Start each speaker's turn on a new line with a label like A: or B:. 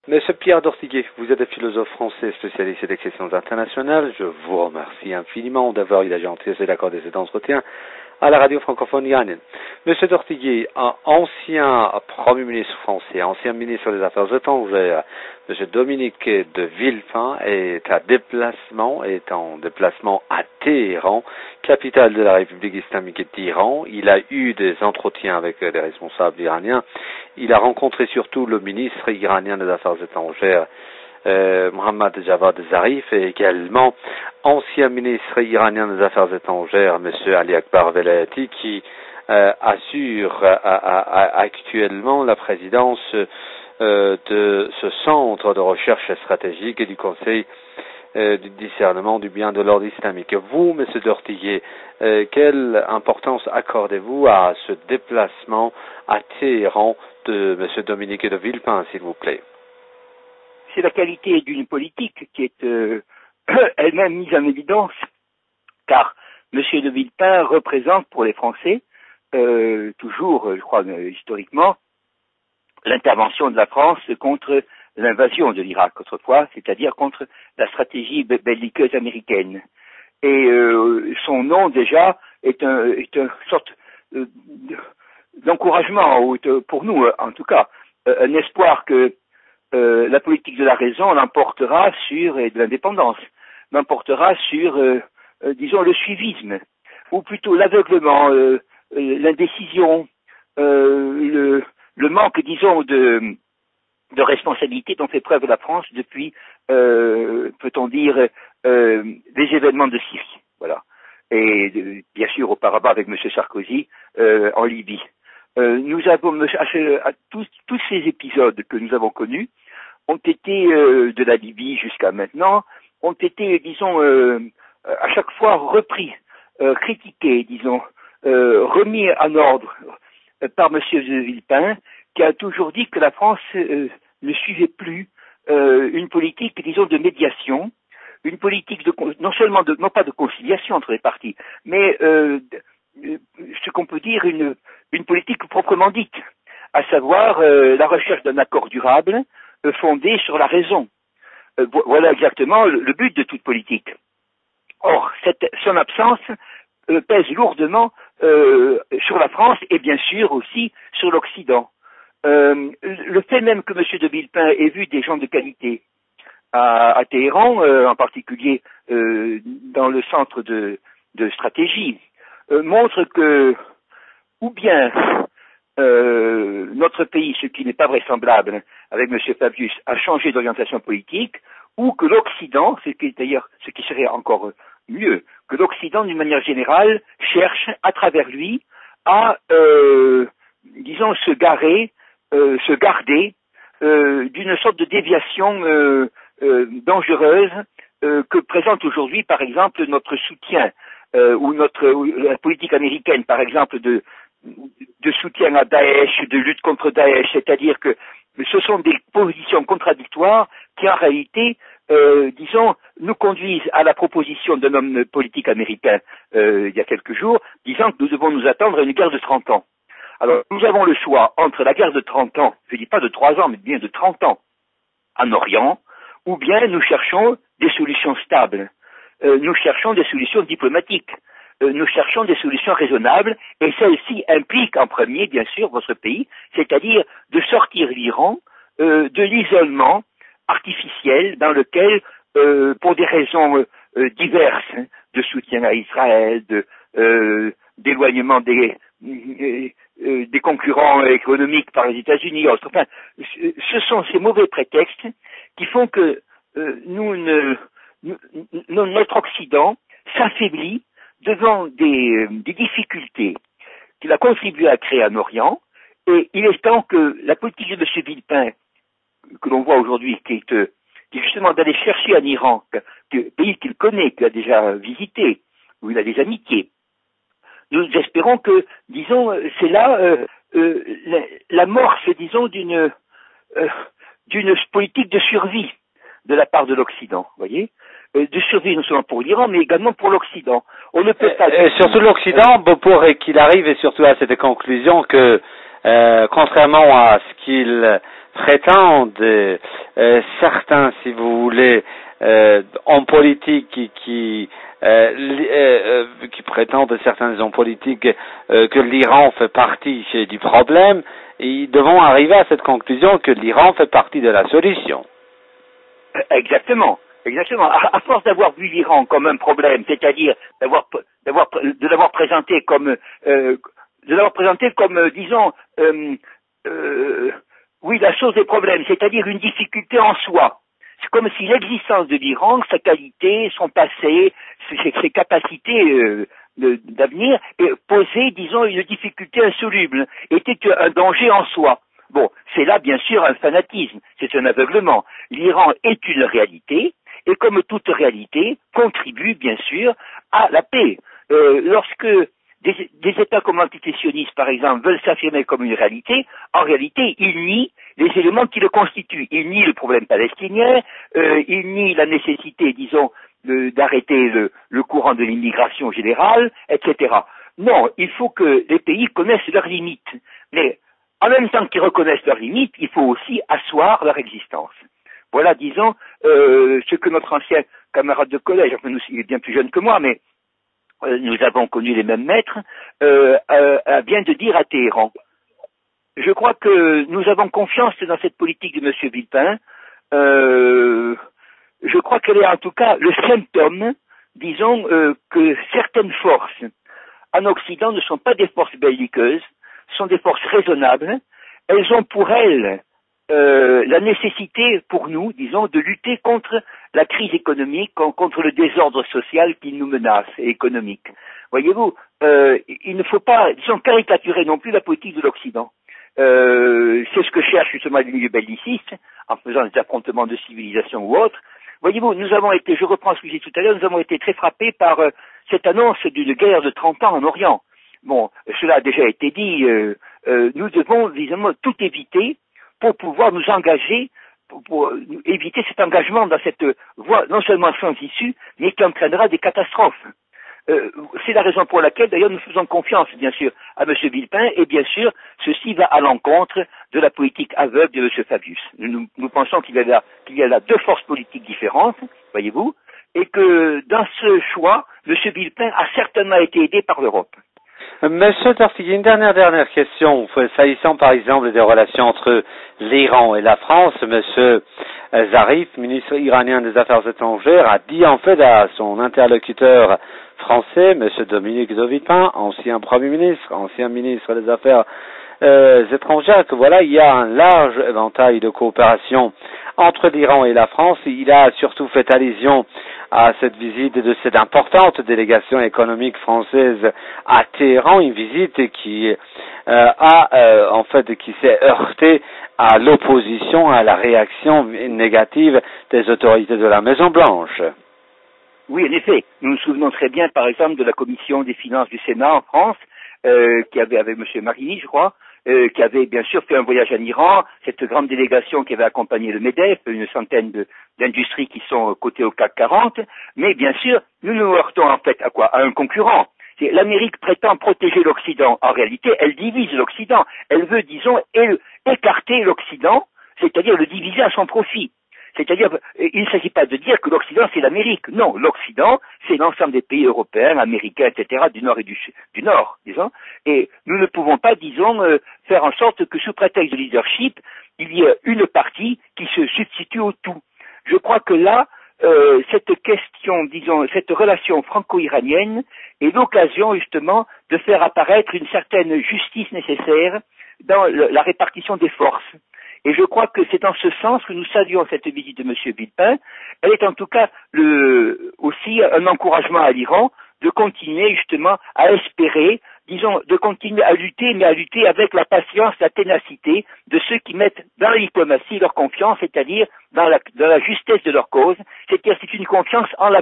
A: Monsieur Pierre Dortiguet, vous êtes philosophe français spécialiste des questions internationales. Je vous remercie infiniment d'avoir eu la gentillesse d'accorder cet entretien à la radio francophone iranienne. Monsieur Dortiguet, ancien Premier ministre français, ancien ministre des Affaires étrangères, Monsieur Dominique de Villepin est en déplacement à Téhéran, capitale de la République islamique d'Iran. Il a eu des entretiens avec les responsables iraniens. Il a rencontré surtout le ministre iranien des Affaires étrangères, Mohammad Javad Zarif, et également ancien ministre iranien des Affaires étrangères, M. Ali Akbar Velayati, qui assure actuellement la présidence de ce centre de recherche stratégique et du Conseil du discernement du bien de l'ordre islamique. Vous, M. Dortiguet, quelle importance accordez-vous à ce déplacement à Téhéran de M. Dominique de Villepin, s'il vous plaît?
B: C'est la qualité d'une politique qui est elle-même mise en évidence, car M. de Villepin représente pour les Français, toujours, je crois, historiquement, l'intervention de la France contre l'invasion de l'Irak autrefois, c'est-à-dire contre la stratégie belliqueuse américaine. Et son nom déjà est une sorte d'encouragement, pour nous en tout cas, un espoir que la politique de la raison l'emportera sur, et de l'indépendance, l'emportera sur, disons, le suivisme, ou plutôt l'aveuglement, l'indécision, le manque, disons, de responsabilité dont fait preuve la France depuis, peut-on dire, les événements de Syrie. Voilà. Et bien sûr, auparavant avec M. Sarkozy en Libye. Nous avons, tous ces épisodes que nous avons connus ont été, de la Libye jusqu'à maintenant, ont été, disons, à chaque fois repris, critiqués, disons, remis en ordre par M. de Villepin, qui a toujours dit que la France ne suivait plus une politique, disons, de médiation, une politique de non seulement non pas de conciliation entre les partis, mais ce qu'on peut dire une politique proprement dite, à savoir la recherche d'un accord durable fondé sur la raison. Voilà exactement le but de toute politique. Or, son absence pèse lourdement sur la France et bien sûr aussi sur l'Occident. Le fait même que M. de Villepin ait vu des gens de qualité à Téhéran, en particulier dans le centre de stratégie, montre que ou bien notre pays, ce qui n'est pas vraisemblable avec M. Fabius, a changé d'orientation politique, ou que l'Occident, ce qui serait encore mieux, que l'Occident, d'une manière générale, cherche à travers lui à, disons, se garder d'une sorte de déviation dangereuse que présente aujourd'hui, par exemple, notre soutien ou la politique américaine, par exemple, de soutien à Daesh, de lutte contre Daesh, c'est-à-dire que ce sont des positions contradictoires qui, en réalité, disons, nous conduisent à la proposition d'un homme politique américain il y a quelques jours, disant que nous devons nous attendre à une guerre de 30 ans. Alors, nous avons le choix entre la guerre de 30 ans, je ne dis pas de 3 ans, mais bien de 30 ans, en Orient, ou bien nous cherchons des solutions stables, nous cherchons des solutions diplomatiques, nous cherchons des solutions raisonnables, et celles-ci impliquent en premier, bien sûr, votre pays, c'est-à-dire de sortir l'Iran de l'isolement artificiel dans lequel, pour des raisons diverses, de soutien à Israël, d'éloignement des concurrents économiques par les États-Unis, enfin, ce sont ces mauvais prétextes qui font que notre Occident s'affaiblit devant des difficultés qu'il a contribué à créer en Orient, et il est temps que la politique de M. Villepin, que l'on voit aujourd'hui, qui est justement d'aller chercher en Iran, pays qu'il connaît, qu'il a déjà visité, où il a des amitiés, nous espérons que, disons, c'est là l'amorce, disons, d'une politique de survie de la part de l'Occident, voyez, de survie non seulement pour l'Iran, mais également pour l'Occident. On ne peut pas...
A: Et surtout l'Occident, pour qu'il arrive et surtout à cette conclusion que, contrairement à ce qu'il prétendent, certains, si vous voulez, hommes politiques qui prétendent, certains hommes politiques, que l'Iran fait partie du problème, ils devront arriver à cette conclusion que l'Iran fait partie de la solution.
B: Exactement. Exactement. À force d'avoir vu l'Iran comme un problème, c'est-à-dire de l'avoir présenté comme, disons, oui, la chose des problèmes, c'est-à-dire une difficulté en soi. C'est comme si l'existence de l'Iran, sa qualité, son passé, ses capacités d'avenir, posait, disons, une difficulté insoluble, était un danger en soi. Bon, c'est là, bien sûr, un fanatisme, c'est un aveuglement. L'Iran est une réalité, et comme toute réalité, contribue, bien sûr, à la paix. Lorsque des États comme l'entité sioniste, par exemple, veulent s'affirmer comme une réalité, en réalité, ils nient les éléments qui le constituent. Ils nient le problème palestinien, ils nient la nécessité, disons, d'arrêter le courant de l'immigration générale, etc. Non, il faut que les pays connaissent leurs limites. Mais en même temps qu'ils reconnaissent leurs limites, il faut aussi asseoir leur existence. Voilà, disons, ce que notre ancien camarade de collège, enfin, il est bien plus jeune que moi, mais nous avons connu les mêmes maîtres, vient de dire à Téhéran. Je crois que nous avons confiance dans cette politique de M. Villepin. Je crois qu'elle est en tout cas le symptôme, disons, que certaines forces en Occident ne sont pas des forces belliqueuses, sont des forces raisonnables. Elles ont pour elles la nécessité pour nous, disons, de lutter contre la crise économique, contre le désordre social qui nous menace et économique. Voyez-vous, il ne faut pas, disons, caricaturer non plus la politique de l'Occident. C'est ce que cherchent justement les milieux bellicistes, en faisant des affrontements de civilisation ou autres. Voyez-vous, nous avons été, je reprends ce que j'ai dit tout à l'heure, nous avons été très frappés par cette annonce d'une guerre de 30 ans en Orient. Bon, cela a déjà été dit, nous devons, disons, tout éviter pour pouvoir nous engager, pour éviter cet engagement dans cette voie non seulement sans issue, mais qui entraînera des catastrophes. C'est la raison pour laquelle, d'ailleurs, nous faisons confiance, bien sûr, à M. Villepin, et bien sûr, ceci va à l'encontre de la politique aveugle de M. Fabius. Nous pensons qu'il y a là deux forces politiques différentes, voyez-vous, et que dans ce choix, M. Villepin a certainement été aidé par l'Europe.
A: Monsieur Tortigui, une dernière question, s'agissant par exemple des relations entre l'Iran et la France. Monsieur Zarif, ministre iranien des Affaires étrangères, a dit en fait à son interlocuteur français, monsieur Dominique de Villepin, ancien Premier ministre, ancien ministre des Affaires étrangères, que voilà, il y a un large éventail de coopération entre l'Iran et la France. Il a surtout fait allusion à cette visite de cette importante délégation économique française à Téhéran, une visite qui qui s'est heurtée à l'opposition, à la réaction négative des autorités de la Maison Blanche.
B: Oui, en effet. Nous nous souvenons très bien, par exemple, de la commission des finances du Sénat en France, qui avait, avec M. Marini, je crois, qui avait bien sûr fait un voyage en Iran, cette grande délégation qui avait accompagné le MEDEF, une centaine d'industries qui sont cotées au CAC 40, mais bien sûr, nous nous heurtons en fait à quoi? À un concurrent. L'Amérique prétend protéger l'Occident. En réalité, elle divise l'Occident. Elle veut, disons, écarter l'Occident, c'est-à-dire le diviser à son profit. C'est-à-dire, il ne s'agit pas de dire que l'Occident, c'est l'Amérique. Non, l'Occident, c'est l'ensemble des pays européens, américains, etc., du Nord et du Nord, disons. Et nous ne pouvons pas, disons, faire en sorte que sous prétexte de leadership, il y ait une partie qui se substitue au tout. Je crois que là, cette question, disons, cette relation franco-iranienne est l'occasion, justement, de faire apparaître une certaine justice nécessaire dans la répartition des forces. Et je crois que c'est dans ce sens que nous saluons cette visite de M. Villepin. Elle est en tout cas aussi un encouragement à l'Iran de continuer justement à espérer, disons, de continuer à lutter, mais à lutter avec la patience, la ténacité de ceux qui mettent dans la diplomatie leur confiance, c'est-à-dire dans la justesse de leur cause, c'est-à-dire c'est une confiance en la